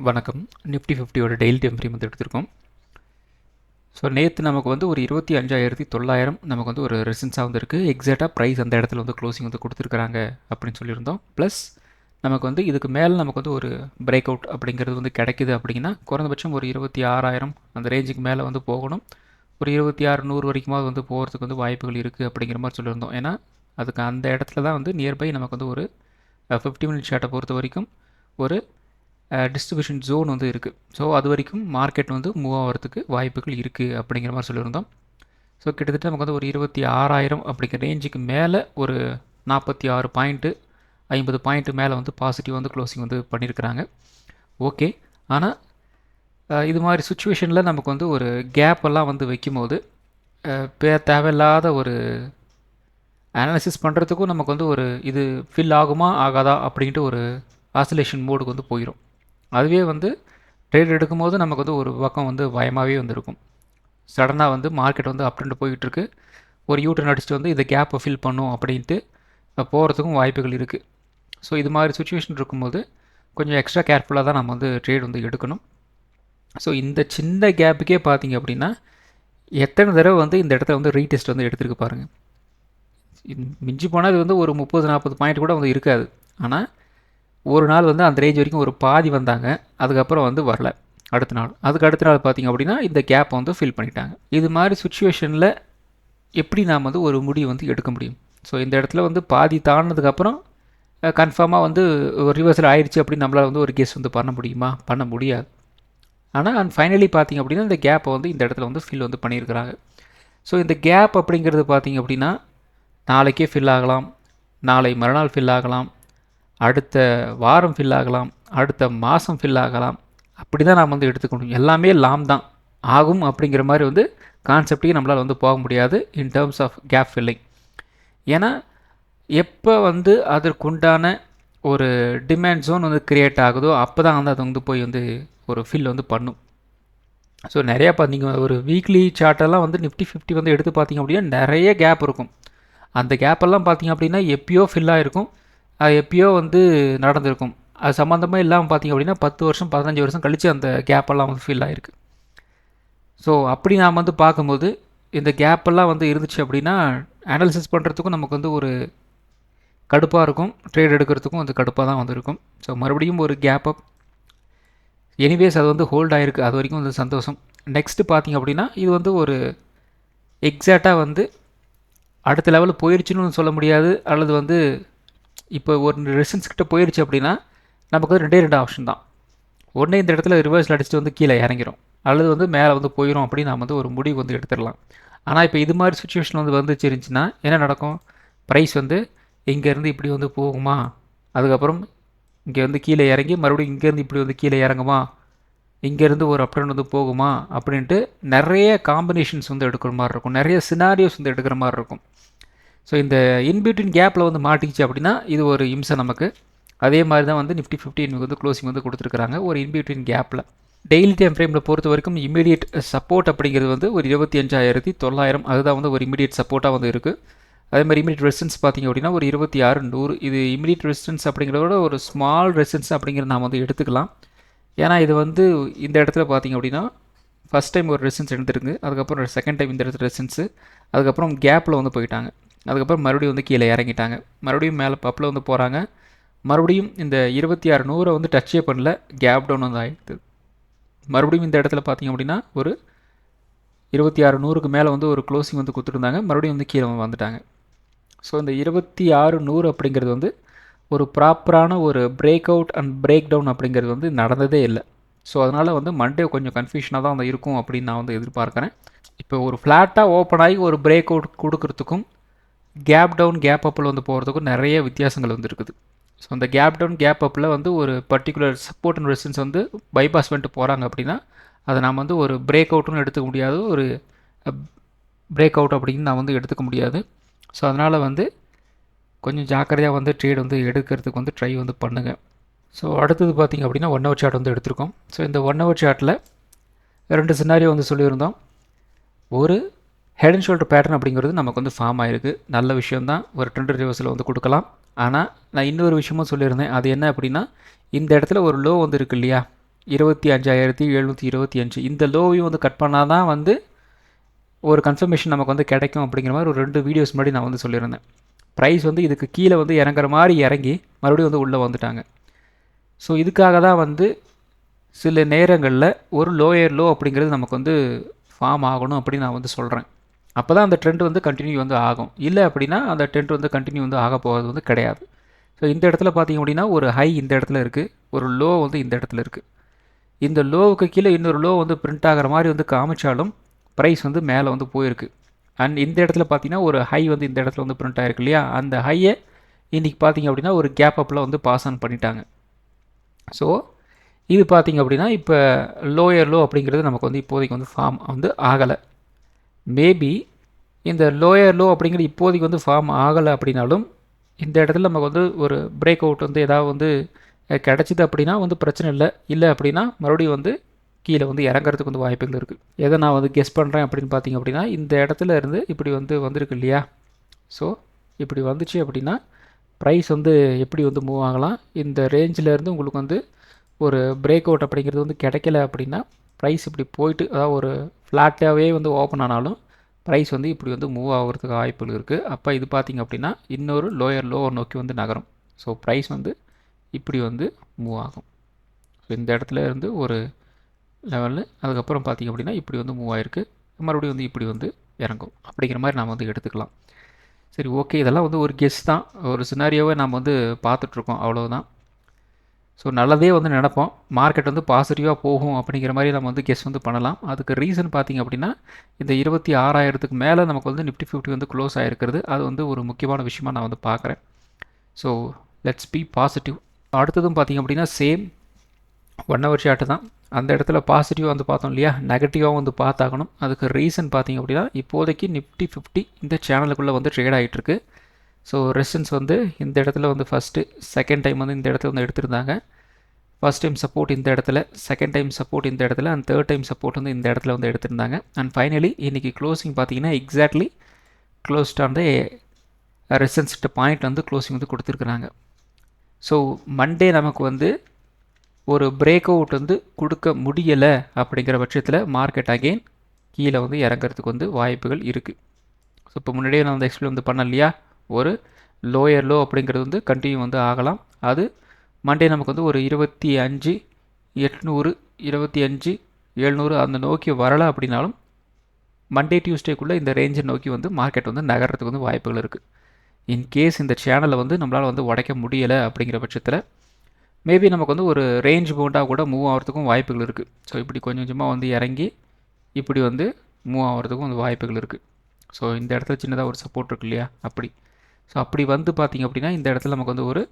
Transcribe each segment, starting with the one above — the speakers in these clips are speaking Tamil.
வணக்கம். நிஃப்டி 50யோட டெய்லி டைம் ஃப்ரேம் வந்து எடுத்திருக்கோம். ஸோ நேற்று நமக்கு வந்து ஒரு 25,900 நமக்கு வந்து ஒரு ரெசிஸ்டன்ஸாக வந்து இருக்குது. எக்ஸாக்டாக ப்ரைஸ் அந்த இடத்துல வந்து க்ளோசிங் வந்து கொடுத்துருக்குறாங்க அப்படின்னு சொல்லியிருந்தோம். ப்ளஸ் நமக்கு வந்து இதுக்கு மேலே நமக்கு வந்து ஒரு பிரேக் அவுட் அப்படிங்கிறது வந்து கிடைக்குது அப்படின்னா குறைந்தபட்சம் ஒரு 26,000 அந்த ரேஞ்சுக்கு மேலே வந்து போகணும். ஒரு 26,100 வரைக்குமாவது வந்து போகிறதுக்கு வந்து வாய்ப்புகள் இருக்குது அப்படிங்கிற மாதிரி சொல்லியிருந்தோம். ஏன்னா அதுக்கு அந்த இடத்துல தான் வந்து நியர்பை நமக்கு வந்து ஒரு 50 மினிட் ஷார்ட்டை பொறுத்த வரைக்கும் ஒரு டிஸ்ட்ரிபியூஷன் ஜோன் வந்து இருக்குது. ஸோ அது வரைக்கும் மார்க்கெட் வந்து மூவ் ஆகிறதுக்கு வாய்ப்புகள் இருக்குது அப்படிங்கிற மாதிரி சொல்லியிருந்தோம். ஸோ கிட்டத்தட்ட நமக்கு வந்து ஒரு 26,000 அப்படிங்கிற ரேஞ்சுக்கு மேலே ஒரு 46 பாயிண்ட்டு 50 பாயிண்ட்டு மேலே வந்து பாசிட்டிவ் வந்து க்ளோசிங் வந்து பண்ணியிருக்கிறாங்க. ஓகே, ஆனால் இது மாதிரி சுச்சுவேஷனில் நமக்கு வந்து ஒரு கேப் எல்லாம் வந்து வைக்கும்போது தேவையில்லாத ஒரு அனாலிசிஸ் பண்ணுறதுக்கும் நமக்கு வந்து ஒரு இது ஃபில் ஆகுமா ஆகாதா அப்படின்ட்டு ஒரு ஆசிலேஷன் மோடுக்கு வந்து போயிடும். அதுவே வந்து ட்ரேட் எடுக்கும்போது நமக்கு வந்து ஒரு பக்கம் வந்து பயமாகவே வந்துருக்கும். சடனாக வந்து மார்க்கெட் வந்து அப்ட்ரெண்ட் போயிட்டுருக்கு, ஒரு யூட்டர்ன் அடிச்சுட்டு வந்து இதை கேப்பை ஃபில் பண்ணும் அப்படின்ட்டு போகிறதுக்கும் வாய்ப்புகள் இருக்குது. ஸோ இது மாதிரி சுச்சுவேஷன் இருக்கும்போது கொஞ்சம் எக்ஸ்ட்ரா கேர்ஃபுல்லாக தான் நம்ம வந்து ட்ரேட் வந்து எடுக்கணும். ஸோ இந்த சின்ன கேப்புக்கே பார்த்தீங்க அப்படின்னா எத்தனை தடவை வந்து இந்த இடத்துல வந்து ரீடெஸ்ட் வந்து எடுத்துருக்கு பாருங்கள். மிஞ்சி போனால் இது வந்து ஒரு 30-40 பாயிண்ட் கூட வந்து இருக்காது. ஆனால் ஒரு நாள் வந்து அந்த ரேஞ்ச் வரைக்கும் ஒரு பாதி வந்தாங்க, அதுக்கப்புறம் வந்து வரல. அதுக்கு அடுத்த நாள் பார்த்திங்க அப்படின்னா இந்த கேப்பை வந்து ஃபில் பண்ணிட்டாங்க. இது மாதிரி சுச்சுவேஷனில் எப்படி நாம் வந்து ஒரு முடிவு வந்து எடுக்க முடியும்? ஸோ இந்த இடத்துல வந்து பாதி தாண்டினதுக்கப்புறம் கன்ஃபார்மாக வந்து ரிவர்சல் ஆயிடுச்சு அப்படின்னு நம்மளால் வந்து ஒரு கெஸ் வந்து பண்ண முடியுமா? பண்ண முடியாது. ஆனால் ஃபைனலி பார்த்திங்க அப்படின்னா இந்த கேப்பை வந்து இந்த இடத்துல வந்து ஃபில் வந்து பண்ணியிருக்கிறாங்க. ஸோ இந்த கேப் அப்படிங்கிறது பார்த்திங்க அப்படின்னா நாளைக்கே ஃபில் ஆகலாம், நாளை மறுநாள் ஃபில் ஆகலாம், அடுத்த வாரம் ஃபில் ஆகலாம், அடுத்த மாதம் ஃபில் ஆகலாம். அப்படி தான் நாம் வந்து எடுத்துக்கணும். எல்லாமே லாம் தான் ஆகும் அப்படிங்கிற மாதிரி வந்து கான்செப்டையும் நம்மளால் வந்து போக முடியாது in terms of gap filling. ஏன்னா எப்போ வந்து அதற்குண்டான ஒரு டிமாண்ட் ஜோன் வந்து க்ரியேட் ஆகுதோ அப்போ தான் வந்து அது வந்து போய் வந்து ஒரு ஃபில் வந்து பண்ணும். ஸோ நிறையா பார்த்தீங்க ஒரு வீக்லி சார்ட்டெல்லாம் வந்து நிஃப்டி 50 வந்து எடுத்து பார்த்திங்க அப்படின்னா நிறைய கேப் இருக்கும். அந்த கேப்பெல்லாம் பார்த்திங்க அப்படின்னா எப்பயோ ஃபில் ஆகிருக்கும், அது எப்பயோ வந்து நடந்திருக்கும். அது சம்மந்தமாக இல்லாமல் பார்த்திங்க அப்படின்னா 10 வருஷம் 15 வருஷம் கழித்து அந்த கேப்பெல்லாம் வந்து ஃபில் ஆகிருக்கு. ஸோ அப்படி நாம் வந்து பார்க்கும்போது இந்த கேப்பெல்லாம் வந்து இருந்துச்சு அப்படின்னா அனாலிசிஸ் பண்ணுறதுக்கும் நமக்கு வந்து ஒரு கடுப்பாக இருக்கும், ட்ரேட் எடுக்கிறதுக்கும் வந்து கடுப்பாக தான் வந்து இருக்கும். ஸோ மறுபடியும் ஒரு கேப் அப், எனிவேஸ் அது வந்து ஹோல்ட் ஆகிருக்கு, அது வரைக்கும் வந்து சந்தோஷம். நெக்ஸ்ட்டு பார்த்திங்க அப்படின்னா இது வந்து ஒரு எக்ஸாக்டாக வந்து அடுத்த லெவலில் போயிடுச்சுன்னு சொல்ல முடியாது, அல்லது வந்து இப்போ ஒரு ரெசிஸ்டன்ஸ் கிட்ட போயிடுச்சு அப்படின்னா நமக்கு வந்து ரெண்டே ஆப்ஷன் தான். ஒன்றே இந்த இடத்துல ரிவர்ஸில் அடிச்சுட்டு வந்து கீழே இறங்கிடும், அல்லது வந்து மேலே வந்து போயிடும் அப்படின்னு நம்ம வந்து ஒரு முடிவு வந்து எடுத்துடலாம். ஆனால் இப்போ இது மாதிரி சுச்சுவேஷன் வந்து வந்துச்சு இருந்துச்சுன்னா என்ன நடக்கும்? ப்ரைஸ் வந்து இங்கேருந்து இப்படி வந்து போகுமா, அதுக்கப்புறம் இங்கே வந்து கீழே இறங்கி மறுபடியும் இங்கேருந்து இப்படி வந்து கீழே இறங்குமா, இங்கேருந்து ஒரு அப்டன் வந்து போகுமா அப்படின்ட்டு நிறைய காம்பினேஷன்ஸ் வந்து எடுக்கிற மாதிரி இருக்கும், நிறைய சினாரியோஸ் வந்து எடுக்கிற மாதிரி இருக்கும். ஸோ இந்த இன்பிட்வீன் கேப்பில் வந்து மாட்டிக்கிச்சு அப்படின்னா இது ஒரு இம்சை நமக்கு. அதே மாதிரி தான் வந்து நிஃப்டி 50 எனக்கு வந்து க்ளோசிங் வந்து கொடுத்துருக்குறாங்க ஒரு இன்பிட்வீன் கேப்பில். டெய்லி டைம் ஃப்ரேமில் பொறுத்த வரைக்கும் இமீடியட் சப்போர்ட் அப்படிங்கிறது வந்து ஒரு 25,900 அதுதான் வந்து ஒரு இமீடியட் சப்போர்ட்டாக வந்து இருக்குது. அதே மாதிரி இமீடியட் ரெசிஸ்டன்ஸ் பார்த்திங்க அப்படின்னா ஒரு 26,100. இது இமீடியட் ரெசிஸ்டன்ஸ் அப்படிங்கிறத ஒரு ஸ்மால் ரெசிஸ்டன்ஸ் அப்படிங்கிறத நாம் வந்து எடுத்துக்கலாம். ஏன்னா இது வந்து இந்த இடத்துல பார்த்திங்க அப்படின்னா ஃபஸ்ட் டைம் ஒரு ரெசிஸ்டன்ஸ் எடுத்துருக்கு, அதுக்கப்புறம் செகண்ட் டைம் இந்த இடத்துல ரெசிஸ்டன்ஸு, அதுக்கப்புறம் கேப்பில் வந்து போயிட்டாங்க, அதுக்கப்புறம் மறுபடியும் வந்து கீழே இறங்கிட்டாங்க, மறுபடியும் மேலே பப்பில் வந்து போகிறாங்க, மறுபடியும் இந்த 26,100 வந்து டச்சே பண்ணல, கேப் டவுன் வந்து ஆகிடுது. மறுபடியும் இந்த இடத்துல பார்த்திங்க அப்படின்னா ஒரு 26,100க்கு மேலே வந்து ஒரு க்ளோசிங் வந்து கொடுத்துருந்தாங்க, மறுபடியும் வந்து கீழே வந்துட்டாங்க. ஸோ இந்த 26,100 அப்படிங்கிறது வந்து ஒரு ப்ராப்பரான ஒரு break out and break down அப்படிங்கிறது வந்து நடந்ததே இல்லை. ஸோ அதனால் வந்து மண்டே கொஞ்சம் கன்ஃபியூஷனாக தான் வந்து இருக்கும் அப்படின்னு நான் வந்து எதிர்பார்க்குறேன். இப்போ ஒரு ஃப்ளாட்டாக ஓப்பன் ஆகி ஒரு பிரேக் அவுட் கொடுக்கறதுக்கும் கேப் டவுன் கேப் அப்பில் வந்து போகிறதுக்கும் நிறைய வித்தியாசங்கள் வந்து இருக்குது. ஸோ அந்த கேப் டவுன் கேப் அப்பில் வந்து ஒரு பர்டிகுலர் சப்போர்ட் அண்ட் ரெசிஸ்டன்ஸ் வந்து பைபாஸ் பண்ணிட்டு போகிறாங்க அப்படின்னா அதை நாம் வந்து ஒரு பிரேக் அவுட்டுன்னு எடுத்துக்க முடியாது, ஒரு பிரேக் அவுட் அப்படின்னு நான் வந்து எடுத்துக்க முடியாது. ஸோ அதனால் வந்து கொஞ்சம் ஜாக்கிரதையாக வந்து ட்ரேட் வந்து எடுக்கிறதுக்கு வந்து ட்ரை வந்து பண்ணுங்கள். ஸோ அடுத்தது பார்த்திங்க அப்படின்னா 1 ஹவர் சார்ட் வந்து எடுத்திருக்கோம். ஸோ இந்த 1 ஹவர் சார்ட்டில் 2 சினாரியோ வந்து சொல்லியிருந்தோம். ஒரு ஹெட் அண்ட் ஷோல்டர் பேட்டர்ன் அப்படிங்கிறது நமக்கு வந்து ஃபார்ம் ஆகிருக்கு, நல்ல விஷயந்தான், ஒரு ட்ரெண்ட் ரிவர்சல் வந்து கொடுக்கலாம். ஆனால் நான் இன்னொரு விஷயமும் சொல்லியிருந்தேன், அது என்ன அப்படின்னா இந்த இடத்துல ஒரு லோ வந்து இருக்குது இல்லையா, 25,725 இந்த லோவையும் வந்து கட் பண்ணால் தான் வந்து ஒரு கன்ஃபர்மேஷன் நமக்கு வந்து கிடைக்கும் அப்படிங்கிற மாதிரி ஒரு 2 வீடியோஸ் முன்னாடி நான் வந்து சொல்லியிருந்தேன். ப்ரைஸ் வந்து இதுக்கு கீழே வந்து இறங்குற மாதிரி இறங்கி மறுபடியும் வந்து உள்ளே வந்துட்டாங்க. ஸோ இதுக்காக தான் வந்து சில நேரங்களில் ஒரு லோயர் லோ அப்படிங்கிறது நமக்கு வந்து ஃபார்ம் ஆகணும் அப்படின்னு நான் வந்து சொல்கிறேன். அப்போ தான் அந்த ட்ரெண்ட் வந்து கண்டினியூ வந்து ஆகும். இல்லை அப்படின்னா அந்த ட்ரெண்ட் வந்து கண்டினியூ வந்து ஆக போகிறது வந்து கிடையாது. ஸோ இந்த இடத்துல பார்த்திங்க அப்படின்னா ஒரு ஹை இந்த இடத்துல இருக்குது, ஒரு லோ வந்து இந்த இடத்துல இருக்குது. இந்த லோவுக்கு கீழே இன்னொரு லோ வந்து பிரிண்ட் ஆகிற மாதிரி வந்து காமிச்சாலும் ப்ரைஸ் வந்து மேலே வந்து போயிருக்கு. அண்ட் இந்த இடத்துல பார்த்தீங்கன்னா ஒரு ஹை வந்து இந்த இடத்துல வந்து பிரிண்ட் ஆகிருக்கு இல்லையா, அந்த ஹையை இன்றைக்கி பார்த்திங்க அப்படின்னா ஒரு கேப் அப்பில் வந்து பாஸ் ஆன் பண்ணிட்டாங்க. ஸோ இது பார்த்திங்க அப்படின்னா இப்போ லோயர் லோ அப்படிங்கிறது நமக்கு வந்து இப்போதைக்கு வந்து ஃபார்ம் வந்து ஆகலை. மேபி இந்த லோயர் லோ அப்படிங்கிறது இப்போதைக்கு வந்து ஃபார்ம் ஆகலை அப்படின்னாலும் இந்த இடத்துல நமக்கு வந்து ஒரு பிரேக் அவுட் வந்து ஏதாவது வந்து கிடச்சிது அப்படின்னா வந்து பிரச்சனை இல்லை. இல்லை அப்படின்னா மறுபடியும் வந்து கீழே வந்து இறங்குறதுக்கு வந்து வாய்ப்புகள் இருக்குது. எதை நான் வந்து கெஸ் பண்ணுறேன் அப்படின்னு பார்த்திங்க அப்படின்னா இந்த இடத்துல இருந்து இப்படி வந்து வந்திருக்கு இல்லையா, ஸோ இப்படி வந்துச்சு அப்படின்னா ப்ரைஸ் வந்து எப்படி வந்து மூவ் ஆகலாம், இந்த ரேஞ்சில் இருந்து உங்களுக்கு வந்து ஒரு பிரேக் அவுட் அப்படிங்கிறது வந்து கிடைக்கல அப்படின்னா ப்ரைஸ் இப்படி போயிட்டு அதாவது ஒரு ஃப்ளாட்டாகவே வந்து ஓப்பன் ஆனாலும் ப்ரைஸ் வந்து இப்படி வந்து மூவ் ஆகிறதுக்கு வாய்ப்புகள் இருக்குது. அப்போ இது பார்த்திங்க அப்படின்னா இன்னொரு லோயர் நோக்கி வந்து நகரும். ஸோ ப்ரைஸ் வந்து இப்படி வந்து மூவ் ஆகும். ஸோ இந்த இடத்துல இருந்து ஒரு லெவலில் அதுக்கப்புறம் பார்த்திங்க அப்படின்னா இப்படி வந்து மூவ் ஆகிருக்கு, மறுபடியும் வந்து இப்படி வந்து இறங்கும் அப்படிங்கிற மாதிரி நாம் வந்து எடுத்துக்கலாம். சரி, ஓகே, இதெல்லாம் வந்து ஒரு கெஸ் தான், ஒரு சினாரியோவை நாம் வந்து பார்த்துட்ருக்கோம், அவ்வளோதான். ஸோ நல்லதே வந்து நினைப்போம், மார்க்கெட் வந்து பாசிட்டிவாக போகும் அப்படிங்கிற மாதிரி நம்ம வந்து கெஸ் வந்து பண்ணலாம். அதுக்கு ரீசன் பார்த்திங்க அப்படின்னா இந்த 26,000க்கு மேலே நமக்கு வந்து நிஃப்டி 50 வந்து க்ளோஸ் ஆகிருக்கிறது. அது வந்து ஒரு முக்கியமான விஷயமாக நான் வந்து பார்க்குறேன். So let's be positive. அடுத்ததும் பார்த்திங்க அப்படின்னா சேம் 1 ஹவர் சார்ட்டு தான். அந்த இடத்துல பாசிட்டிவாக வந்து பார்த்தோம் இல்லையா, நெகட்டிவாக வந்து பார்த்தாகணும். அதுக்கு ரீசன் பார்த்திங்க அப்படின்னா இப்போதைக்கு நிஃப்டி 50 இந்த சேனலுக்குள்ளே வந்து ட்ரேட் ஆகிட்டுருக்கு. ஸோ ரெசிஸ்டன்ஸ் வந்து இந்த இடத்துல வந்து ஃபஸ்ட்டு செகண்ட் டைம் வந்து இந்த இடத்துல வந்து எடுத்திருந்தாங்க. ஃபஸ்ட் டைம் சப்போர்ட் இந்த இடத்துல, செகண்ட் டைம் சப்போர்ட் இந்த இடத்துல, அண்ட் தேர்ட் டைம் சப்போர்ட் வந்து இந்த இடத்துல வந்து எடுத்திருந்தாங்க. அண்ட் ஃபைனலி இன்றைக்கி க்ளோசிங் பார்த்தீங்கன்னா exactly closed on the resistance point வந்து க்ளோசிங் வந்து கொடுத்துருக்குறாங்க. ஸோ மண்டே நமக்கு வந்து ஒரு பிரேக் அவுட் வந்து கொடுக்க முடியலை அப்படிங்கிற பட்சத்தில் மார்க்கெட் அகெயின் கீழே வந்து இறங்கிறதுக்கு வந்து வாய்ப்புகள் இருக்குது. ஸோ இப்போ முன்னாடியே நான் வந்து எக்ஸ்பிளைன் வந்து பண்ண இல்லையா, ஒரு லோயர் லோ அப்படிங்கிறது வந்து கண்டினியூ வந்து ஆகலாம். அது மண்டே நமக்கு வந்து ஒரு 25,800 25,700 அந்த நோக்கி வரலை அப்படின்னாலும் மண்டே டியூஸ்டேக்குள்ளே இந்த ரேஞ்சை நோக்கி வந்து மார்க்கெட் வந்து நகர்றதுக்கு வந்து வாய்ப்புகள் இருக்குது. இன்கேஸ் இந்த சேனலை வந்து நம்மளால் வந்து உடைக்க முடியலை அப்படிங்கிற பட்சத்தில் மேபி நமக்கு வந்து ஒரு ரேஞ்ச் பவுண்டாக கூட மூவ் ஆகிறதுக்கும் வாய்ப்புகள் இருக்குது. ஸோ இப்படி கொஞ்சம் கொஞ்சமாக வந்து இறங்கி இப்படி வந்து மூவ் ஆகிறதுக்கும் வந்து வாய்ப்புகள் இருக்குது. ஸோ இந்த இடத்துல சின்னதாக ஒரு சப்போர்ட் இருக்கு இல்லையா, அப்படி ஸோ அப்படி வந்து பார்த்திங்க அப்படின்னா இந்த இடத்துல நமக்கு வந்து ஒரு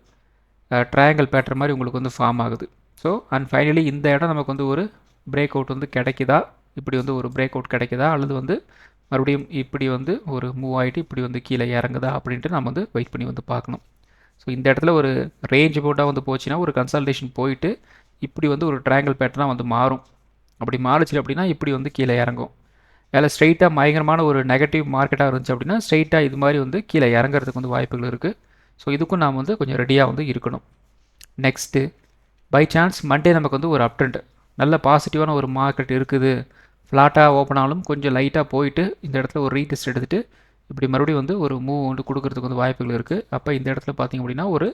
ட்ரையாங்கிள் பேட்டர்ன் மாதிரி உங்களுக்கு வந்து ஃபார்ம் ஆகுது. ஸோ அண்ட் ஃபைனலி இந்த இடம் நமக்கு வந்து ஒரு பிரேக் அவுட் வந்து கிடைக்குதா, இப்படி வந்து ஒரு பிரேக் அவுட் கிடைக்குதா, அல்லது வந்து மறுபடியும் இப்படி வந்து ஒரு மூவ் ஆகிட்டு இப்படி வந்து கீழே இறங்குதா அப்படின்ட்டு நம்ம வந்து வெயிட் பண்ணி வந்து பார்க்கணும். ஸோ இந்த இடத்துல ஒரு ரேஞ்ச் போட்டால் வந்து போச்சுன்னா ஒரு கன்சல்டேஷன் போயிட்டு இப்படி வந்து ஒரு ட்ரையாங்கிள் பேட்டர்னாக வந்து மாறும். அப்படி மாறுச்சு அப்படின்னா இப்படி வந்து கீழே இறங்கும். அதில் ஸ்ட்ரைட்டாக பயங்கரமான ஒரு நெகட்டிவ் மார்க்கெட்டாக இருந்துச்சு அப்படின்னா ஸ்ட்ரைட்டாக இது மாதிரி வந்து கீழே இறங்குறதுக்கு வந்து வாய்ப்புகள் இருக்குது. ஸோ இதுக்கும் நாம் வந்து கொஞ்சம் ரெடியாக வந்து இருக்கணும். நெக்ஸ்ட்டு பை சான்ஸ் மண்டே நமக்கு வந்து ஒரு அப் ட்ரெண்ட் நல்ல பாசிட்டிவான ஒரு மார்க்கெட் இருக்குது, ஃப்ளாட்டாக ஓப்பன் ஆனாலும் கொஞ்சம் லைட்டாக போயிட்டு இந்த இடத்துல ஒரு ரீடெஸ்ட் எடுத்துகிட்டு இப்படி மறுபடியும் வந்து ஒரு மூவ் வந்து கொடுக்கறதுக்கு வந்து வாய்ப்புகள் இருக்குது. அப்போ இந்த இடத்துல பார்த்திங்க அப்படின்னா ஒரு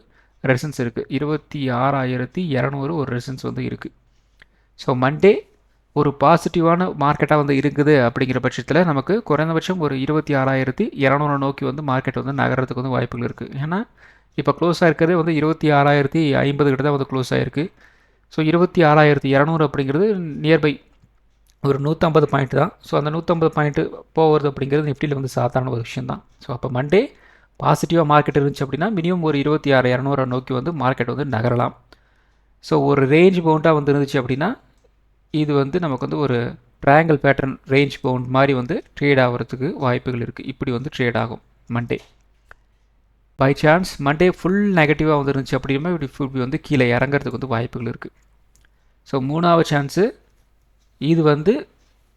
ரெசிஸ்டன்ஸ் இருக்குது, 26,200 ஒரு ரெசிஸ்டன்ஸ் வந்து இருக்குது. ஸோ மண்டே ஒரு பாசிட்டிவான மார்க்கெட்டாக வந்து இருக்குது அப்படிங்கிற பட்சத்தில் நமக்கு குறைந்தபட்சம் ஒரு 26,200 நோக்கி வந்து மார்க்கெட் வந்து நகர்றதுக்கு வந்து வாய்ப்புகள் இருக்குது. ஏன்னா இப்போ க்ளோஸ் ஆகிருக்கிறதே வந்து 26,050 கிட்ட தான் வந்து க்ளோஸ் ஆகிருக்கு. ஸோ 26,200 அப்படிங்கிறது நியர்பை ஒரு 150 பாயிண்ட் தான். ஸோ அந்த 150 பாயிண்ட்டு போகிறது அப்படிங்கிறது நிஃப்டியில் வந்து சாதாரண ஒரு விஷயம் தான். ஸோ அப்போ மண்டே பாசிட்டிவாக மார்க்கெட் இருந்துச்சு அப்படின்னா மினிமம் ஒரு 26,200 நோக்கி வந்து மார்க்கெட் வந்து நகரலாம். ஸோ ஒரு ரேஞ்ச் பவுண்டாக வந்து இருந்துச்சு அப்படின்னா இது வந்து நமக்கு வந்து ஒரு ட்ரையாங்கிள் பேட்டர்ன் ரேஞ்ச் பவுண்ட் மாதிரி வந்து ட்ரேட் ஆகிறதுக்கு வாய்ப்புகள் இருக்குது. இப்படி வந்து ட்ரேட் ஆகும் Monday. By chance Monday full நெகட்டிவாக வந்து இருந்துச்சு அப்படின்னா இப்படி வந்து கீழே இறங்கிறதுக்கு வந்து வாய்ப்புகள் இருக்குது. ஸோ மூணாவது சான்ஸு இது வந்து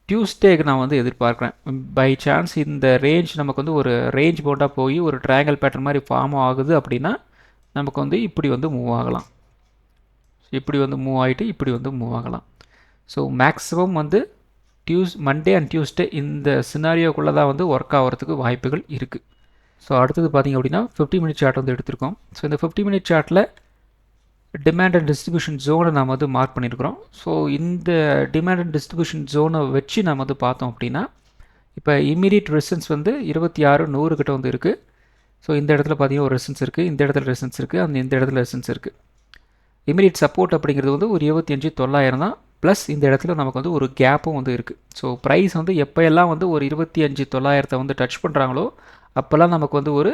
டியூஸ்டேக்கு நான் வந்து எதிர்பார்க்குறேன். பை சான்ஸ் இந்த ரேஞ்ச் நமக்கு வந்து ஒரு ரேஞ்ச் பவுண்டாக போய் ஒரு ட்ரையாங்கிள் பேட்டர்ன் மாதிரி ஃபார்ம் ஆகுது அப்படின்னா நமக்கு வந்து இப்படி வந்து மூவ் ஆகலாம். இப்படி வந்து மூவ் ஆகிட்டு இப்படி வந்து மூவ் ஆகலாம். ஸோ மேக்ஸிமம் வந்து மண்டே அண்ட் டியூஸ்டே இந்த சினாரியோக்குள்ளே தான் வந்து ஒர்க் ஆகிறதுக்கு வாய்ப்புகள் இருக்குது. ஸோ அடுத்தது பார்த்திங்க அப்படின்னா 50 மினிட் சார்ட் வந்து எடுத்திருக்கோம். ஸோ இந்த 50 மினிட் சார்ட்டில் டிமாண்ட் அண்ட் டிஸ்ட்ரிபியூஷன் ஜோனை நாம் வந்து மார்க் பண்ணியிருக்கிறோம். ஸோ இந்த டிமாண்ட் அண்ட் டிஸ்ட்ரிபியூஷன் ஜோனை வச்சு நம்ம வந்து பார்த்தோம் அப்படின்னா இப்போ இமீடியட் ரெசிஸ்டன்ஸ் வந்து 26,100 கிட்ட வந்து இருக்குது. ஸோ இந்த இடத்துல பார்த்தீங்கன்னா ஒரு ரெசிஸ்டன்ஸ் இருக்குது, இந்த இடத்துல ரெசிஸ்டன்ஸ் இருக்குது, இந்த இடத்துல ரெசிஸ்டன்ஸ் இருக்குது. இமீடியட் சப்போர்ட் அப்படிங்கிறது வந்து ஒரு 25,900 தான். ப்ளஸ் இந்த இடத்துல நமக்கு வந்து ஒரு கேப்பும் வந்து இருக்குது. ஸோ ப்ரைஸ் வந்து எப்போயெல்லாம் வந்து ஒரு 25,900 வந்து டச் பண்ணுறாங்களோ அப்போல்லாம் நமக்கு வந்து ஒரு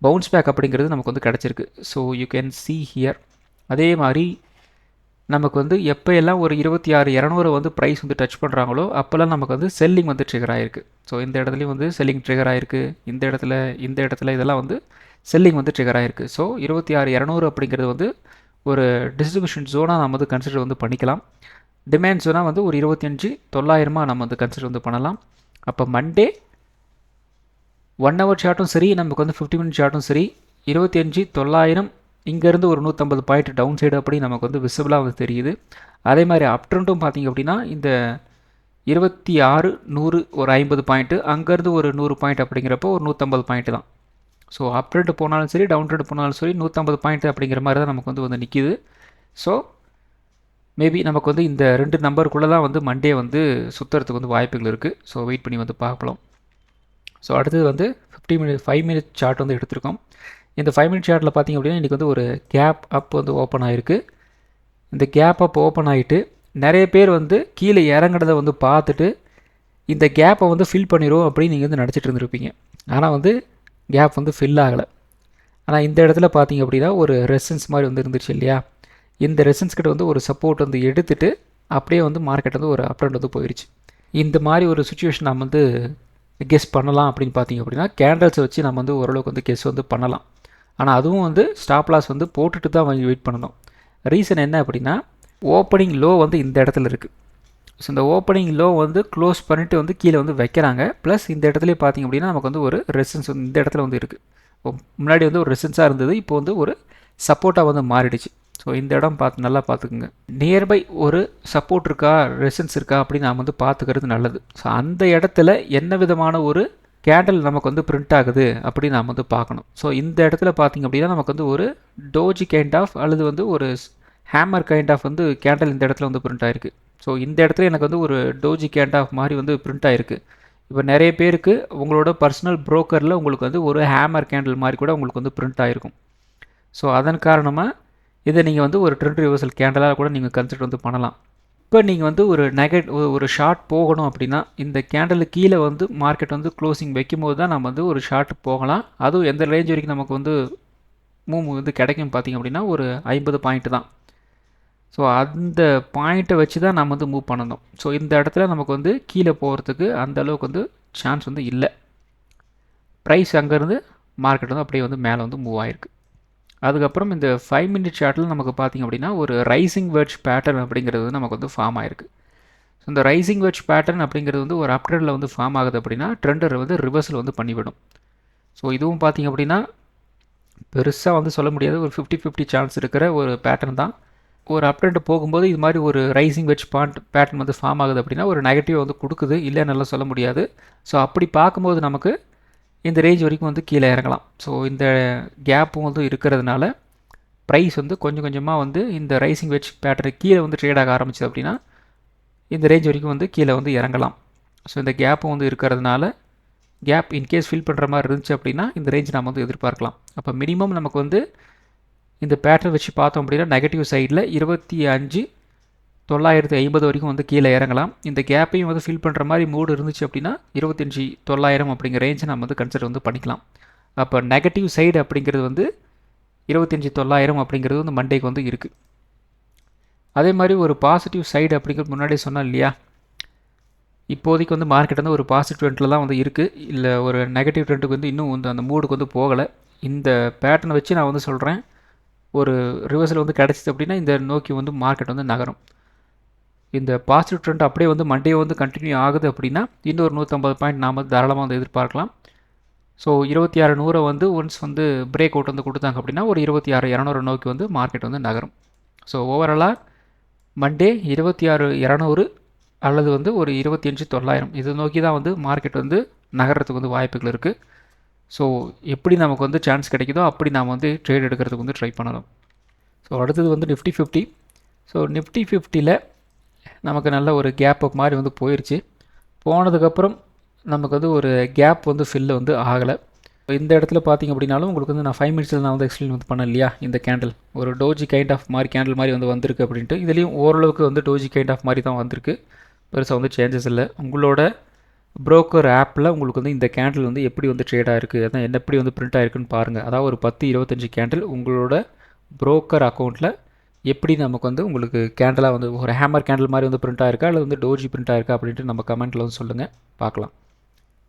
பவுன்ஸ் பேக் அப்படிங்கிறது நமக்கு வந்து கிடச்சிருக்கு. So you can see here. அதே மாதிரி நமக்கு வந்து எப்போயெல்லாம் ஒரு 26,200 வந்து ப்ரைஸ் வந்து டச் பண்ணுறாங்களோ அப்போல்லாம் நமக்கு வந்து செல்லிங் வந்து ட்ரிகர் ஆகிருக்கு. ஸோ இந்த இடத்துலையும் வந்து செல்லிங் ட்ரிகர் ஆகிருக்கு, இந்த இடத்துல இதெல்லாம் வந்து செல்லிங் வந்து ட்ரிகர் ஆகிருக்கு. ஸோ 26,200 அப்படிங்கிறது வந்து ஒரு டிஸ்ட்ரிபியூஷன் ஜோனாக நம்ம வந்து கன்சிடர் வந்து பண்ணிக்கலாம். டிமாண்ட் ஜோனாக வந்து ஒரு 25,900 நம்ம வந்து கன்சிடர் வந்து பண்ணலாம். அப்போ மண்டே 1 ஹவர் சார்ட்டும் சரி, நமக்கு வந்து 50 மினிட் சார்ட்டும் சரி, 25,900 இங்கேருந்து ஒரு 150 பாயிண்ட் டவுன் சைடு அப்படி நமக்கு வந்து விசிபிளாக வந்து தெரியுது. அதே மாதிரி அப் ட்ரெண்டும் பார்த்திங்க அப்படின்னா இந்த 26,100 ஒரு 50 பாயிண்ட்டு, அங்கேருந்து ஒரு 100 பாயிண்ட் அப்படிங்கிறப்போ ஒரு 150 பாயிண்ட்டு தான். ஸோ அப் ட்ரெண்ட் போனாலும் சரி, டவுன் ட்ரெண்ட் போனாலும் சரி 150 பாயிண்ட் அப்படிங்கிற மாதிரி தான் நமக்கு வந்து நிற்கிது. ஸோ மேபி நமக்கு வந்து இந்த 2 நம்பருக்குள்ளே தான் வந்து மண்டே வந்து சுற்றுறதுக்கு வந்து வாய்ப்புகள் இருக்குது. ஸோ வெயிட் பண்ணி வந்து பார்க்கலாம். ஸோ அடுத்தது வந்து 5 மினிட் சார்ட் வந்து எடுத்திருக்கோம். இந்த 5 மினிட் சார்ட்டில் பார்த்திங்க அப்படின்னா இன்றைக்கி வந்து ஒரு கேப் அப் வந்து ஓப்பன் ஆகிருக்கு. இந்த கேப் அப் ஓப்பன் ஆகிட்டு நிறைய பேர் வந்து கீழே இறங்குறத வந்து பார்த்துட்டு இந்த கேப்பை வந்து ஃபில் பண்ணிடும் அப்படின்னு நீங்கள் வந்து நினச்சிட்டு இருந்துருப்பீங்க. ஆனால் வந்து கேப் வந்து ஃபில் ஆகலை. ஆனால் இந்த இடத்துல பார்த்திங்க அப்படின்னா ஒரு ரெசிஸ்டன்ஸ் மாதிரி வந்து இருந்துச்சு இல்லையா, இந்த ரெசிஸ்டன்ஸ் கிட்ட வந்து ஒரு சப்போர்ட் வந்து எடுத்துகிட்டு அப்படியே வந்து மார்க்கெட் வந்து ஒரு அப் ட்ரெண்ட் வந்து போயிடுச்சு. இந்த மாதிரி ஒரு சுச்சுவேஷன் நம்ம வந்து கெஸ் பண்ணலாம் அப்படின்னு பார்த்திங்க அப்படின்னா கேண்டல்ஸை வச்சு நம்ம வந்து ஓரளவுக்கு வந்து கெஸ் வந்து பண்ணலாம். ஆனால் அதுவும் வந்து ஸ்டாப் லாஸ் வந்து போட்டுட்டு தான் வாங்கி வெயிட் பண்ணணும். ரீசன் என்ன அப்படின்னா ஓப்பனிங் லோ வந்து இந்த இடத்துல இருக்குது. ஸோ இந்த ஓப்பனிங் லோ வந்து க்ளோஸ் பண்ணிவிட்டு வந்து கீழே வந்து வைக்கிறாங்க. ப்ளஸ் இந்த இடத்துலேயே பார்த்திங்க அப்படின்னா நமக்கு வந்து ஒரு ரெசிஸ்டன்ஸ் வந்து இந்த இடத்துல வந்து இருக்குது. முன்னாடி வந்து ஒரு ரெசிஸ்டன்ஸாக இருந்தது, இப்போ வந்து ஒரு சப்போர்ட்டாக வந்து மாறிடுச்சு. ஸோ இந்த இடம் நல்லா பார்த்துக்குங்க. நியர்பை ஒரு சப்போர்ட் இருக்கா, ரெசிஸ்டன்ஸ் இருக்கா அப்படின்னு நாம் வந்து பார்த்துக்கிறது நல்லது. ஸோ அந்த இடத்துல என்ன விதமான ஒரு கேண்டில் நமக்கு வந்து பிரிண்ட் ஆகுது அப்படின்னு நாம் வந்து பார்க்கணும். ஸோ இந்த இடத்துல பார்த்திங்க அப்படின்னா நமக்கு வந்து ஒரு டோஜி கைண்ட் ஆஃப் அல்லது வந்து ஒரு ஹேமர் கைண்ட் ஆஃப் வந்து கேண்டில் இந்த இடத்துல வந்து பிரிண்ட் ஆகிருக்கு. ஸோ இந்த இடத்துல எனக்கு வந்து ஒரு டோஜி கைண்ட் ஆஃப் மாதிரி வந்து பிரிண்ட் ஆகிருக்கு. இப்போ நிறைய பேருக்கு உங்களோட பர்சனல் ப்ரோக்கரில் உங்களுக்கு வந்து ஒரு ஹேமர் கேண்டில் மாதிரி கூட உங்களுக்கு வந்து பிரிண்ட் ஆகிருக்கும். ஸோ அதன் காரணமாக இதை நீங்கள் வந்து ஒரு ட்ரெண்ட் ரிவர்சல் கேண்டலாக கூட நீங்கள் கன்சிடர் வந்து பண்ணலாம். இப்போ நீங்கள் வந்து ஒரு ஷார்ட் போகணும் அப்படின்னா இந்த கேண்டலுக்கு கீழே வந்து மார்க்கெட் வந்து க்ளோசிங் வைக்கும்போது தான் நம்ம வந்து ஒரு ஷார்ட் போகலாம். அதுவும் எந்த ரேஞ்ச் வரைக்கும் நமக்கு வந்து மூவ் வந்து கிடைக்கும் பார்த்திங்க அப்படின்னா ஒரு 50 பாயிண்ட் தான். ஸோ அந்த பாயிண்ட்டை வச்சு தான் நம்ம வந்து மூவ் பண்ணணும். ஸோ இந்த இடத்துல நமக்கு வந்து கீழே போகிறதுக்கு அந்த அளவுக்கு வந்து சான்ஸ் வந்து இல்லை. ப்ரைஸ் அங்கேருந்து மார்க்கெட் வந்து அப்படியே வந்து மேலே வந்து மூவ் ஆகிருக்கு. அதுக்கப்புறம் இந்த 5 மினிட் சார்ட்டில் நமக்கு பார்த்திங்க அப்படின்னா ஒரு ரைசிங் வெட்ஜ் பேட்டர்ன் அப்படிங்கிறது நமக்கு வந்து ஃபார்ம் ஆகிருக்கு. ஸோ இந்த ரைசிங் வெட்ஜ் பேட்டர்ன் அப்படிங்கிறது வந்து ஒரு அப் ட்ரெண்டில் வந்து ஃபார்ம் ஆகுது அப்படின்னா ட்ரெண்டர் வந்து ரிவர்சல் வந்து பண்ணிவிடும். ஸோ இதுவும் பார்த்திங்க அப்படின்னா பெருசாக வந்து சொல்ல முடியாது, ஒரு 50-50 சான்ஸ் இருக்கிற ஒரு பேட்டர்ன் தான். ஒரு அப் ட்ரெண்ட் போகும்போது இது மாதிரி ஒரு ரைசிங் வெட்ஜ் பேட்டர்ன் வந்து ஃபார்ம் ஆகுது அப்படின்னா ஒரு நெகட்டிவ் வந்து கொடுக்குது, இல்லைன்னு நல்லா சொல்ல முடியாது. ஸோ அப்படி பார்க்கும்போது நமக்கு இந்த ரேஞ்ச் வரைக்கும் வந்து கீழே இறங்கலாம். ஸோ இந்த கேப்பும் வந்து இருக்கிறதுனால ப்ரைஸ் வந்து கொஞ்சம் கொஞ்சமாக வந்து இந்த ரைசிங் வெட்ஜ் பேட்டர்ன் கீழே வந்து ட்ரேட் ஆக ஆரம்பிச்சது அப்படின்னா இந்த ரேஞ்ச் வரைக்கும் வந்து கீழே வந்து இறங்கலாம். ஸோ இந்த கேப்பும் வந்து இருக்கிறதுனால கேப் இன்கேஸ் ஃபில் பண்ணுற மாதிரி இருந்துச்சு அப்படின்னா இந்த ரேஞ்ச் நம்ம வந்து எதிர்பார்க்கலாம். அப்போ மினிமம் நமக்கு வந்து இந்த பேட்டர்ன் வச்சு பார்த்தோம் அப்படின்னா நெகட்டிவ் சைடில் 25,950 வரைக்கும் வந்து கீழே இறங்கலாம். இந்த கேப்பையும் வந்து ஃபில் பண்ணுற மாதிரி மூடு இருந்துச்சு அப்படின்னா 25,900 அப்படிங்கிற ரேஞ்சை நம்ம வந்து கன்சிடர் வந்து பண்ணிக்கலாம். அப்போ நெகட்டிவ் சைடு அப்படிங்கிறது வந்து 25,900 அப்படிங்கிறது வந்து மண்டேக்கு வந்து இருக்குது. அதே மாதிரி ஒரு பாசிட்டிவ் சைடு அப்படிங்கிறது முன்னாடியே சொன்னோம் இல்லையா, இப்போதைக்கு வந்து மார்க்கெட் வந்து ஒரு பாசிட்டிவ் ட்ரெண்டில் தான் வந்து இருக்குது, இல்லை ஒரு நெகட்டிவ் ட்ரெண்டுக்கு வந்து இன்னும் வந்து அந்த மூடுக்கு வந்து போகலை. இந்த பேட்டர்னை வச்சு நான் வந்து சொல்கிறேன், ஒரு ரிவர்சல் வந்து கிடச்சிது அப்படின்னா இந்த நோக்கி வந்து மார்க்கெட் வந்து நகரும். இந்த பாசிட்டிவ் ட்ரெண்ட் அப்படியே வந்து மண்டே வந்து கண்டினியூ ஆகுது அப்படின்னா இன்னொரு 150 பாயிண்ட் நாம் வந்து தாராளமாக வந்து எதிர்பார்க்கலாம். ஸோ 26,100 வந்து ஒன்ஸ் வந்து பிரேக் அவுட் வந்து கொடுத்தாங்க அப்படின்னா ஒரு 26,200 நோக்கி வந்து மார்க்கெட் வந்து நகரும். ஸோ ஓவராலாக மண்டே 26,200 அல்லது வந்து ஒரு 25,900 இது நோக்கி தான் வந்து மார்க்கெட் வந்து நகர்றதுக்கு வந்து வாய்ப்புகள் இருக்குது. ஸோ எப்படி நமக்கு வந்து சான்ஸ் கிடைக்குதோ அப்படி நாம் வந்து ட்ரேட் எடுக்கிறதுக்கு வந்து ட்ரை பண்ணலாம். ஸோ அடுத்தது வந்து நிஃப்டி 50. ஸோ நிஃப்டி 50ல் நமக்கு நல்ல ஒரு கேப் அப் மாதிரி வந்து போயிடுச்சு. போனதுக்கப்புறம் நமக்கு வந்து ஒரு கேப் வந்து ஃபில் வந்து ஆகலை. இந்த இடத்துல பார்த்திங்க அப்படின்னாலும் உங்களுக்கு வந்து நான் 5 மினிட்ஸில் நான் வந்து எக்ஸ்பிளைன் வந்து பண்ணேன் இல்லையா, இந்த கேண்டில் ஒரு டோஜி கைண்ட் ஆஃப் மாதிரி கேண்டில் மாதிரி வந்து வந்திருக்கு அப்படின்ட்டு. இதுலேயும் ஓரளவுக்கு வந்து டோஜி கைண்ட் ஆஃப் மாதிரி தான் வந்திருக்கு, பெருசாக வந்து சேஞ்சஸ் இல்லை. உங்களோட ப்ரோக்கர் ஆப்பில் உங்களுக்கு வந்து இந்த கேண்டில் வந்து எப்படி வந்து ட்ரேட் ஆகிருக்கு, அதான் என்ன எப்படி வந்து பிரிண்ட் ஆகிருக்குன்னு பாருங்கள். அதாவது ஒரு 10-25 கேண்டில் உங்களோட ப்ரோக்கர் அக்கௌண்ட்டில் எப்படி நமக்கு வந்து உங்களுக்கு கேண்டலாக வந்து ஒரு ஹேமர் கேண்டில் மாதிரி வந்து பிரிண்ட் ஆகிருக்கா அல்லது வந்து டோஜி பிரிண்ட் ஆகிருக்கா அப்படின்ட்டு நம்ம கமெண்ட்டில் வந்து சொல்லுங்கள், பார்க்கலாம்.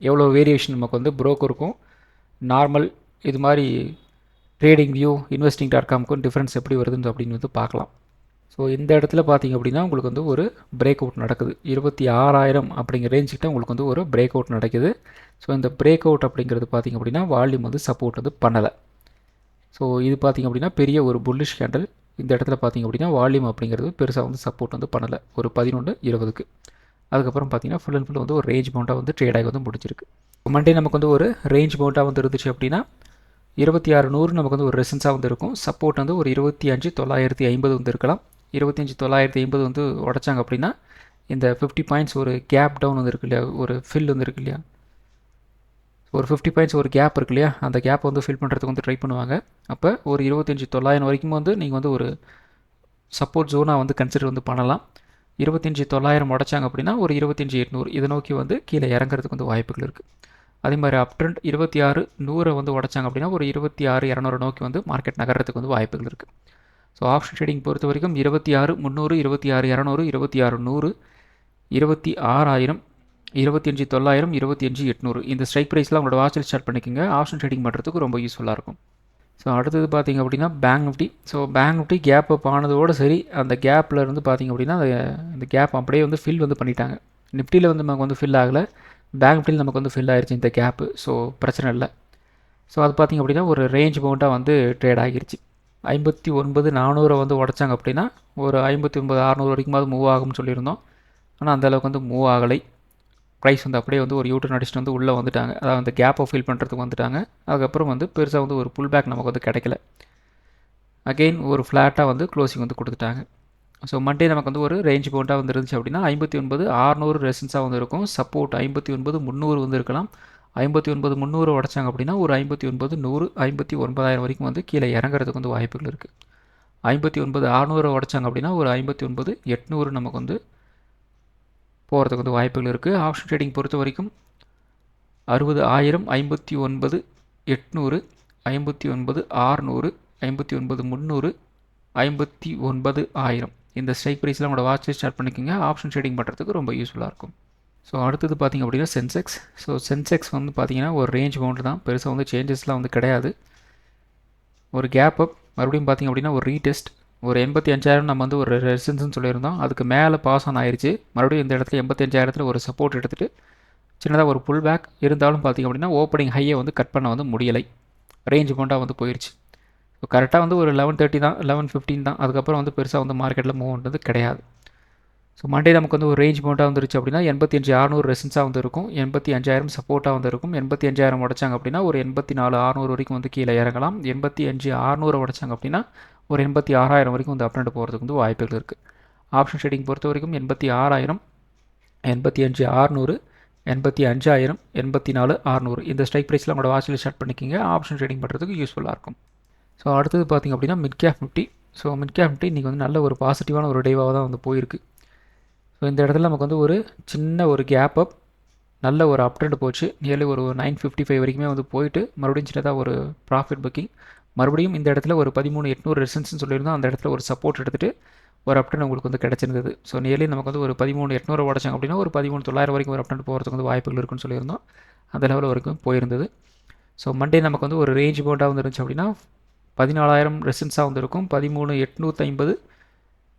எவ்வளோ வேரியேஷன் நமக்கு வந்து ப்ரோக்கருக்கும் நார்மல் இது மாதிரி ட்ரேடிங் வியூ investing.comக்கும் டிஃப்ரென்ஸ் எப்படி வருதுன்னு அப்படின்னு வந்து பார்க்கலாம். ஸோ இந்த இடத்துல பார்த்திங்க அப்படின்னா உங்களுக்கு வந்து ஒரு பிரேக் அவுட் நடக்குது. 26,000 அப்படிங்கிற ரேஞ்சுக்கிட்ட உங்களுக்கு வந்து ஒரு பிரேக் அவுட் நடக்குது. ஸோ இந்த பிரேக் அவுட் அப்படிங்கிறது பார்த்திங்க அப்படின்னா வால்யூம் வந்து சப்போர்ட் வந்து பண்ணலை. ஸோ இது பார்த்திங்க அப்படின்னா பெரிய ஒரு புல்லிஷ் கேண்டில். இந்த இடத்துல பார்த்திங்க அப்படின்னா வால்யூம் அப்படிங்கிறது பெருசாக வந்து சப்போர்ட் வந்து பண்ணலை ஒரு 11:20க்கு. அதுக்கப்புறம் பார்த்திங்கன்னா ஃபுல் அண்ட் ஃபுல் வந்து ஒரு ரேஞ்ச் பவுண்டாக வந்து ட்ரேட் ஆகி வந்து முடிச்சிருக்கு. மண்டே நமக்கு வந்து ஒரு ரேஞ்ச் பவுண்டாக வந்து இருந்துச்சு அப்படின்னா 26,100 நமக்கு வந்து ஒரு ரெசன்ஸாக வந்து இருக்கும். சப்போர்ட் வந்து ஒரு 25,950 வந்து இருக்கலாம். 25,950 வந்து உடச்சாங்க அப்படின்னா இந்த 50 பாயிண்ட்ஸ் ஒரு கேப் டவுன் வந்து இருக்கு இல்லையா, ஒரு ஃபில் வந்து இருக்கு இல்லையா, ஒரு 50 பாயிண்ட்ஸ் ஒரு கேப் இருக்கு இல்லையா, அந்த கேப் வந்து ஃபில் பண்ணுறதுக்கு வந்து ட்ரை பண்ணுவாங்க. அப்போ ஒரு 25,900 வரைக்கும் வந்து நீங்கள் வந்து ஒரு சப்போர்ட் ஜோனாக வந்து கன்சிடர் வந்து பண்ணலாம். 25,900 உடச்சாங்க அப்படின்னா ஒரு 25,800 இதை நோக்கி வந்து கீழே இறங்குறதுக்கு வந்து வாய்ப்புகள் இருக்குது. அதே மாதிரி அப் ட்ரெண்ட் 26,100 வந்து உடச்சாங்க அப்படின்னா ஒரு 26,200 நோக்கி வந்து மார்க்கெட் நகர்றதுக்கு வந்து வாய்ப்புகள் இருக்குது. ஸோ ஆப்ஷன் ட்ரேடிங் பொறுத்த வரைக்கும் 26,300, 26,200, 26,100, 26,000, 25,900, 25,800 இந்த ஸ்ட்ரைக் ப்ரைஸ்லாம் உங்களோட வாட்சில் ஸ்டார்ட் பண்ணிக்கோங்க. ஆப்ஷன் ட்ரேடிங் பண்ணுறதுக்கு ரொம்ப யூஸ்ஃபுல்லாக இருக்கும். ஸோ அடுத்தது பார்த்திங்க அப்படின்னா bank Nifty. So bank Nifty gap up ஆனதோடு சரி, அந்த கேப்பில் இருந்து பார்த்திங்க அப்படின்னா அந்த கேப் அப்படியே வந்து ஃபில் வந்து பண்ணிட்டாங்க. நிஃப்டியில் வந்து நமக்கு வந்து ஃபில் ஆகலை, பேங்க் நிஃப்டியில் நமக்கு வந்து ஃபில் ஆகிடுச்சு இந்த கேப்பு. ஸோ பிரச்சனை இல்லை. ஸோ அது பார்த்திங்க அப்படின்னா ஒரு ரேஞ்ச் பவுண்டாக வந்து ட்ரேட் ஆகிருச்சு. 59,400 வந்து உடச்சாங்க அப்படின்னா ஒரு 59,600 வரைக்குமாவது மூவ் ஆகும்னு சொல்லியிருந்தோம். ஆனால் அந்தளவுக்கு வந்து மூவ் ஆகலை. ப்ரைஸ் வந்து அப்படியே வந்து ஒரு யூட்டர்ன் அடிச்சுட்டு வந்து உள்ளே வந்துட்டாங்க. அதாவது அந்த கேப்பை ஃபில் பண்ணுறதுக்கு வந்துட்டாங்க. அதுக்கப்புறம் வந்து பெருசாக வந்து ஒரு புல் பேக் நமக்கு வந்து கிடைக்கல. அகெயின் ஒரு ஃப்ளாட்டாக வந்து க்ளோசிங் வந்து கொடுத்துட்டாங்க. ஸோ மண்டே நமக்கு வந்து ஒரு ரேஞ்ச் பவுண்டாக வந்து இருந்துச்சு அப்படின்னா 59,600 ரெசன்ஸாக வந்து இருக்கும். சப்போர்ட் 59,300 வந்து இருக்கலாம். 59,300 உடச்சாங்க அப்படின்னா ஒரு 59,100, 59,000 வரைக்கும் வந்து கீழே இறங்குறதுக்கு வந்து வாய்ப்புகள் இருக்குது. 59,600 உடச்சாங்க அப்படின்னா ஒரு 59,800 நமக்கு வந்து போகிறதுக்கு வந்து வாய்ப்புகள் இருக்குது. ஆப்ஷன் ட்ரேடிங் பொறுத்த வரைக்கும் 60,000, 59,800, 59,600, 59,300, 59,000 இந்த ஸ்ட்ரைக் ப்ரைஸில் உங்களோட வாட்ச் ஸ்டார்ட் பண்ணிக்கோங்க. ஆப்ஷன் ட்ரேடிங் பண்ணுறதுக்கு ரொம்ப யூஸ்ஃபுல்லாக இருக்கும். ஸோ அடுத்தது பார்த்திங்க அப்படின்னா சென்செக்ஸ். ஸோ சென்செக்ஸ் வந்து பார்த்திங்கன்னா ஒரு ரேஞ்ச் பவுண்டு தான், பெருசாக வந்து சேஞ்சஸ்லாம் வந்து கிடையாது. ஒரு கேப் அப், மறுபடியும் பார்த்திங்க அப்படின்னா ஒரு ரீடெஸ்ட், ஒரு 85,000 நம்ம வந்து ஒரு ரெசிஸ்டன்ஸ்னு சொல்லியிருந்தோம். அதுக்கு மேலே பாஸ் ஆன் ஆயிடுச்சு. மறுபடியும் இந்த இடத்துல 85,000 ஒரு சப்போர்ட் எடுத்துகிட்டு சின்னதாக ஒரு புல் பேக் இருந்தாலும் பார்த்திங்க அப்படின்னா ஓப்பனிங் ஹையை வந்து கட் பண்ண வந்து முடியலை. ரேஞ்ச் பவுண்டாக வந்து போயிடுச்சு. ஸோ கரெக்டாக வந்து ஒரு 11:30 தான், 11:15 தான். அதுக்கப்புறம் வந்து பெருசாக வந்து மார்க்கெட்டில் மூவ் பண்ணுறது கிடையாது. ஸோ மண்டே நமக்கு வந்து ஒரு ரேஞ்ச் பவுண்டாக வந்துருச்சு அப்படின்னா 85,600 ரெசன்ஸாக வந்து இருக்கும். 85,000 சப்போர்ட்டாக வந்து இருக்கும். 85,000 உடச்சாங்க அப்படின்னா ஒரு 84,600 வரைக்கும் வந்து கீழே இறங்கலாம். 85,600 உடச்சாங்க அப்படின்னா ஒரு 86,000 வரைக்கும் வந்து அப்டேட் போகிறதுக்கு வந்து வாய்ப்புகள் இருக்குது. ஆப்ஷன் ட்ரேடிங் பொறுத்த வரைக்கும் 86,000, 85,600, 85,000, 84,600 இந்த ஸ்ட்ரைக் ப்ரைஸில் உங்களோட வாட்சில் ஸ்டார்ட் பண்ணிக்கிங்க. ஆப்ஷன் ட்ரேடிங் பண்ணுறதுக்கு யூஸ்ஃபுல்லாக இருக்கும். ஸோ அடுத்தது பார்த்திங்க அப்படின்னா mid cap Nifty. So mid cap Nifty இன்றைக்கி வந்து நல்ல ஒரு பாசிட்டிவான ஒரு டேவாக தான் வந்து போயிருக்கு. ஸோ இந்த இடத்துல நமக்கு வந்து ஒரு சின்ன ஒரு கேப் அப், நல்ல ஒரு அப் ட்ரெண்ட் போச்சு. நியர்லி ஒரு 955 வரைக்குமே வந்து போயிட்டு மறுபடியும் சின்னதாக ஒரு ப்ராஃபிட் புக்கிங். மறுபடியும் இந்த இடத்துல ஒரு 13,800 ரெசன்ஸ்னு சொல்லியிருந்தோம். அந்த இடத்துல ஒரு சப்போர்ட் எடுத்துகிட்டு ஒரு அப் ட்ரெண்ட் உங்களுக்கு வந்து கிடச்சிருந்தது. ஸோ நியர்லி நமக்கு வந்து ஒரு 13,800 உடச்சாங்க அப்படின்னா ஒரு 13,900 வரைக்கும் ஒரு அப் ட்ரெண்ட் போகிறதுக்கு வந்து வாய்ப்புகள் இருக்குன்னு சொல்லியிருந்தோம். அந்த லெவல் வரைக்கும் போயிருந்தது. ஸோ மண்டே நமக்கு வந்து ஒரு ரேஞ்ச் பவுண்டாக வந்து இருந்துச்சு அப்படின்னா 14,000 ரெசன்ஸாக வந்து இருக்கும். 13,850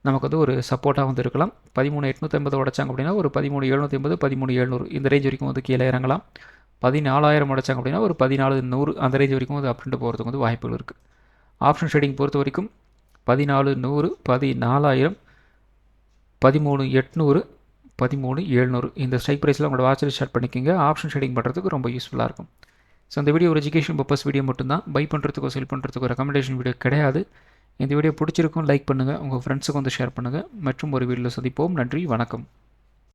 நமக்கு வந்து ஒரு சப்போர்ட்டாக வந்து இருக்கலாம். 13,850 உடச்சாங்க அப்படின்னா ஒரு 13,750, 13,700 இந்த ரேஞ்ச் வரைக்கும் வந்து கீழே இறங்கலாம். 14,000 உடச்சாங்க அப்படின்னா ஒரு 14,100 அந்த ரேஞ்ச் வரைக்கும் வந்து அப்டேட் போகிறதுக்கு வந்து வாய்ப்புகள் இருக்குது. ஆப்ஷன் ட்ரேடிங் பொறுத்த வரைக்கும் 14,100, 14,000, 13,800, 13,700 இந்த ஸ்ட்ரைக் ப்ரைஸில் உங்களோட வாட்சில் ஸ்டார்ட் பண்ணிக்கோங்க. ஆப்ஷன் ஷேடிங் பண்ணுறதுக்கு ரொம்ப யூஸ்ஃபுல்லாக இருக்கும். ஸோ இந்த வீடியோ ஒரு எஜுகேஷன் பர்பஸ் வீடியோ மட்டும்தான். பை பண்ணுறதுக்கோ செல் பண்ணுறதுக்கோ ரெக்கமெண்டேஷன் வீடியோ கிடையாது. இந்த வீடியோ பிடிச்சிருக்கும் லைக் பண்ணுங்கள், உங்கள் ஃப்ரெண்ட்ஸுக்கு வந்து ஷேர் பண்ணுங்கள். மற்றும் ஒரு வீடியோவில் சந்திப்போம். நன்றி, வணக்கம்.